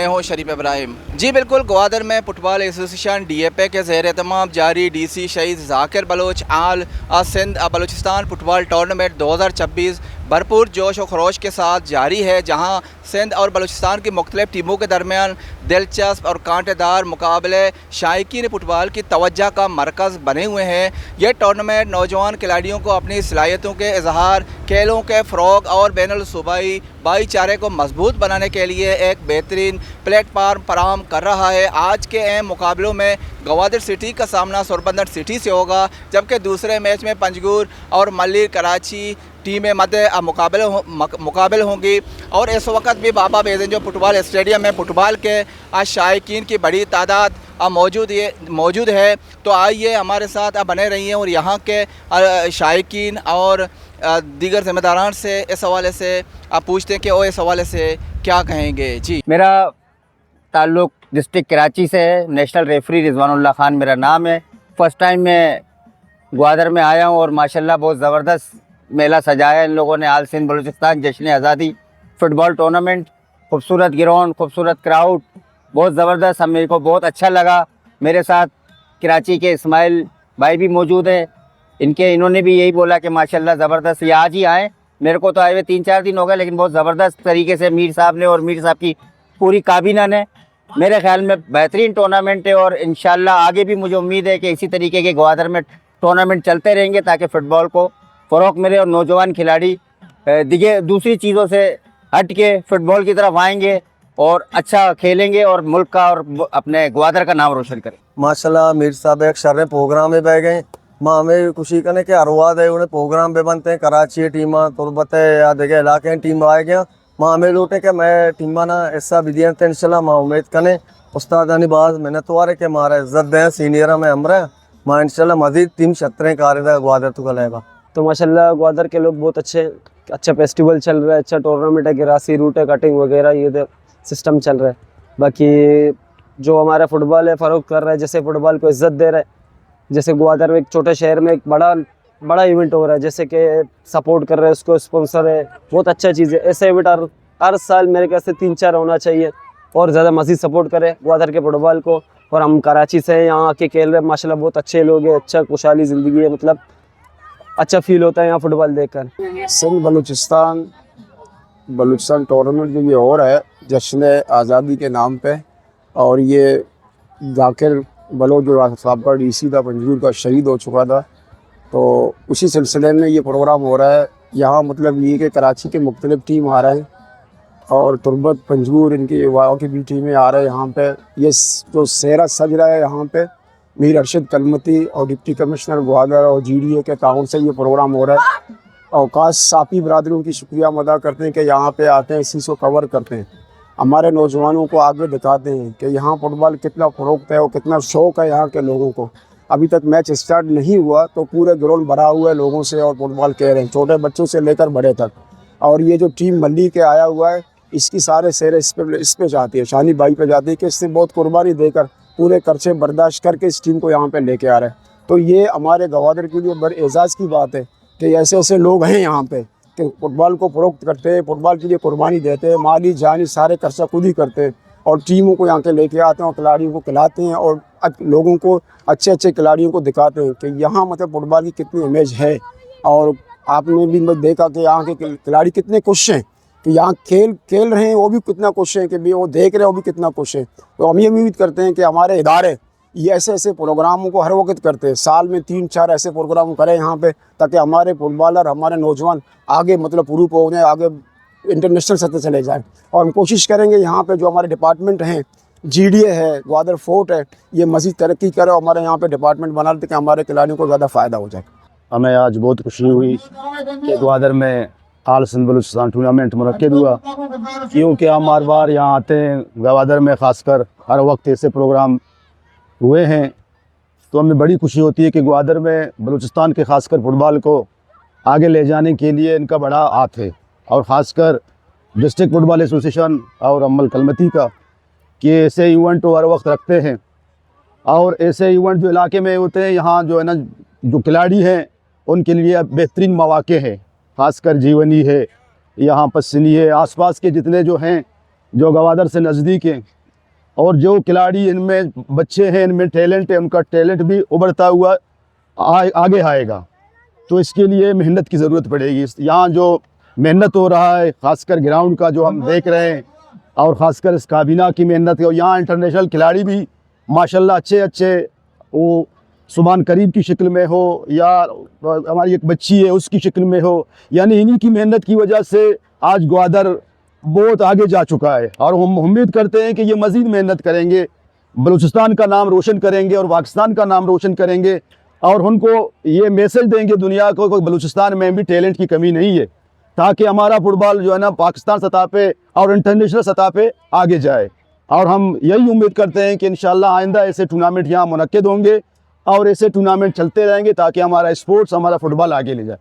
मैं हूँ शरीफ इब्राहिम। जी बिल्कुल, ग्वादर में फुटबॉल एसोसिएशन DFA के ज़ेर एहतमाम जारी DC शहीद ज़ाकिर बलोच आल सिंध बलूचिस्तान फुटबॉल टूर्नामेंट 2026 भरपूर जोश व खरोश के साथ जारी है, जहाँ सिंध और बलूचिस्तान की मुख्तलिफ टीमों के दरमियान दिलचस्प और कांटेदार मुकाबले शायकीन फुटबॉल की तवज्जो का मरकज़ बने हुए हैं। यह टूर्नामेंट नौजवान खिलाड़ियों को अपनी सलाहियतों के इजहार, खेलों के फ़रोग़ और बैनुल सूबाई भाईचारे को मजबूत बनाने के लिए एक बेहतरीन प्लेटफार्म फराहम कर रहा है। आज के अहम मुकाबलों में गवादर सिटी का सामना सोरबंदर सिटी से होगा, जबकि दूसरे मैच में पंजगुर और मल्ली कराची टीमें मध्य मुकाबले होंगी। और इस वक्त भी बाबा बेदंजो फुटबॉल स्टेडियम में फुटबॉल के शायकीन की बड़ी तादाद मौजूद है। तो आइए हमारे साथ बने रहिए और यहाँ के शायकीन और दीगर ज़िम्मेदारान से इस हवाले से आप पूछते हैं कि वो इस हवाले से क्या कहेंगे। जी, मेरा ताल्लुक़ डिस्ट्रिक्ट कराची से है। नेशनल रेफरी रिजवानुल्लाह खान मेरा नाम है। फ़र्स्ट टाइम मैं ग्वादर में आया हूँ और माशाल्लाह बहुत ज़बरदस्त मेला सजाया इन लोगों ने। आल सिंध बलूचिस्तान जश्न आज़ादी फ़ुटबॉल टूर्नामेंट, खूबसूरत ग्राउंड, खूबसूरत क्राउड, बहुत ज़बरदस्त। मेरे को बहुत अच्छा लगा। मेरे साथ कराची के इस्माइल भाई भी मौजूद है। इन्होंने भी यही बोला कि माशाल्लाह ज़बरदस्त, ये आज ही आए। मेरे को तो आए हुए 3-4 दिन हो गए, लेकिन बहुत ज़बरदस्त तरीके से मीर साहब ने और मीर साहब की पूरी काबीना ने, मेरे ख्याल में बेहतरीन टूर्नामेंट है। और इंशाल्लाह आगे भी मुझे उम्मीद है कि इसी तरीके के ग्वादर में टूर्नामेंट चलते रहेंगे, ताकि फ़ुटबॉल को फ़रोग़ मिले और नौजवान खिलाड़ी दूसरी चीज़ों से हट के फ़ुटबॉल की तरफ आएंगे और अच्छा खेलेंगे और मुल्क का और अपने ग्वादर का नाम रोशन करें। माशाल्लाह मीर साहब एक शर प्रोग्राम में बह गए। माँ हमें खुशी करने के अरवाद है उन्हें प्रोग्राम पे बनते हैं। कराची टीमा तुरबत या देखे इलाके टीम आ गया। माँ हमें लूटे के मैं टीमा ना ऐसा विधियन इंशाल्लाह माँ उम्मीद करें उस्ताद बाज मेहनत वारे के मारा इज्जत दें सीनियर में हमरा माँ इंशाल्लाह मजीद टीम छतरें कार ग्वादर तो कलेगा। तो माशाल्लाह ग्वादर के लोग बहुत अच्छा फेस्टिवल चल रहा है, अच्छा टूर्नामेंट है, गिरासी रूट है, कटिंग वगैरह ये सिस्टम चल रहा है। बाकी जो हमारा फुटबॉल है फ़रोग़ कर रहा है, जैसे फुटबॉल को इज़्ज़त दे रहा है। जैसे ग्वादर में एक छोटे शहर में एक बड़ा इवेंट हो रहा है, जैसे कि सपोर्ट कर रहे हैं, उसको स्पॉन्सर है, बहुत अच्छा चीज़ है। ऐसे इवेंट हर साल मेरे ख्याल से 3-4 होना चाहिए और ज़्यादा मज़ीद सपोर्ट करें ग्वादर के फुटबॉल को। और हम कराची से हैं, यहाँ आके खेल रहे हैं, माशाल्लाह बहुत अच्छे लोग हैं, अच्छा खुशहाली ज़िंदगी है, मतलब अच्छा फील होता है यहाँ फुटबॉल देखकर। सिंध बलूचिस्तान टूर्नामेंट जो ये हो रहा है जश्न आज़ादी के नाम पे, और ये ज़ाकिर बलोच जो साबका DC था, पंजगुर का, शहीद हो चुका था, तो उसी सिलसिले में ये प्रोग्राम हो रहा है। यहाँ मतलब ये कि कराची के मुख्तलिफ टीम आ रहे हैं और तुरबत पंजगुर इनकी वाओ की भी टीमें आ रहे हैं यहाँ पे। ये जो सेहरा सज रहा है यहाँ पे मीर अरशद कलमती और डिप्टी कमिश्नर ग्वादर और GDA के ताउन से ये प्रोग्राम हो रहा है। और ख़ास सापी बरादरों की शुक्रिया अदा करते हैं कि यहाँ पे आते हैं, इसी को कवर करते हैं, हमारे नौजवानों को आगे दिखाते हैं कि यहाँ फुटबॉल कितना फ़रोग़ है और कितना शौक़ है यहाँ के लोगों को। अभी तक मैच स्टार्ट नहीं हुआ तो पूरे ग्राउंड भरा हुआ है लोगों से और फुटबॉल कह रहे हैं, छोटे बच्चों से लेकर बड़े तक। और ये जो टीम मल्ली के आया हुआ है, इसकी सारे सेहरे इस पे जाती है, शानी भाई पे जाती है कि इसने बहुत कुर्बानी देकर पूरे खर्चे बर्दाश्त करके इस टीम को यहाँ पे लेके आ रहे हैं। तो ये हमारे ग्वादर के लिए बड़े एजाज़ की बात है कि ऐसे ऐसे लोग हैं यहाँ पे कि फुटबॉल को फ़रोग़ करते हैं, फुटबॉल के लिए कुर्बानी देते हैं, माली जानी सारे खर्चा खुद ही करते हैं और टीमों को यहाँ के लेके आते हैं और खिलाड़ियों को खिलाते हैं और लोगों को अच्छे खिलाड़ियों को दिखाते हैं कि यहाँ मतलब फुटबॉल की कितनी इमेज है। और आपने भी देखा कि यहाँ के खिलाड़ी कितने खुश हैं कि यहाँ खेल रहे हैं, वो भी कितना खुश हैं कि भी वो देख रहे हैं, वो भी कितना खुश हैं। तो हम ये उम्मीद करते हैं कि हमारे इदारे ये ऐसे प्रोग्रामों को हर वक्त करते हैं, साल में 3-4 ऐसे प्रोग्राम करें यहाँ पे, ताकि हमारे फुटबॉलर, हमारे नौजवान आगे मतलब प्रूफ हो जाए, आगे इंटरनेशनल सतह चले जाएँ। और हम कोशिश करेंगे यहाँ पे जो हमारे डिपार्टमेंट हैं, GDA है, ग्वादर फोर्ट है, ये मज़ीद तरक्की करे और हमारे यहाँ पे डिपार्टमेंट बना लेते कि हमारे खिलाड़ियों को ज़्यादा फ़ायदा हो जाए। हमें आज बहुत खुशी हुई कि ग्वादर में आल सिंध बलूचिस्तान टूर्नामेंट मुनक्किद हुआ, क्योंकि हम हर बार यहाँ आते हैं। ग्वादर में ख़ासकर हर वक्त ऐसे प्रोग्राम हुए हैं, तो हमें बड़ी खुशी होती है कि ग्वादर में बलूचिस्तान के ख़ासकर फुटबॉल को आगे ले जाने के लिए इनका बड़ा हाथ है। और ख़ासकर डिस्ट्रिक्ट फुटबॉल एसोसिएशन और अम्मल कलमती का कि ऐसे इवेंट हर वक्त रखते हैं और ऐसे इवेंट जो इलाके में होते हैं, यहाँ जो है ना, जो खिलाड़ी हैं उनके लिए बेहतरीन मौक़े हैं। ख़ासकर जीवनी है, यहाँ पसनी है, आसपास के जितने जो हैं जो गवादर से नज़दीक हैं, और जो खिलाड़ी इनमें बच्चे हैं, इनमें टैलेंट है, उनका टैलेंट भी उभरता हुआ आगे आएगा। तो इसके लिए मेहनत की ज़रूरत पड़ेगी। यहाँ जो मेहनत हो रहा है, ख़ासकर ग्राउंड का जो हम देख रहे हैं, और ख़ासकर इस काबीना की मेहनत है, और यहाँ इंटरनेशनल खिलाड़ी भी माशाल्लाह अच्छे वो सुभान करीब की शक्ल में हो या हमारी एक बच्ची है उसकी शक्ल में हो, यानी इन्हीं की मेहनत की वजह से आज ग्वादर बहुत आगे जा चुका है। और हम उम्मीद करते हैं कि ये मज़ीद मेहनत करेंगे, बलूचिस्तान का नाम रोशन करेंगे और पाकिस्तान का नाम रोशन करेंगे, और उनको ये मैसेज देंगे दुनिया को कि बलूचिस्तान में भी टैलेंट की कमी नहीं है, ताकि हमारा फुटबॉल जो है ना पाकिस्तान सतह पे और इंटरनेशनल सतह पे आगे जाए। और हम यही उम्मीद करते हैं कि इंशाल्लाह आइंदा ऐसे टूर्नामेंट यहाँ मुनक्किद होंगे और ऐसे टूर्नामेंट चलते रहेंगे, ताकि हमारा स्पोर्ट्स, हमारा फुटबॉल आगे ले जाए।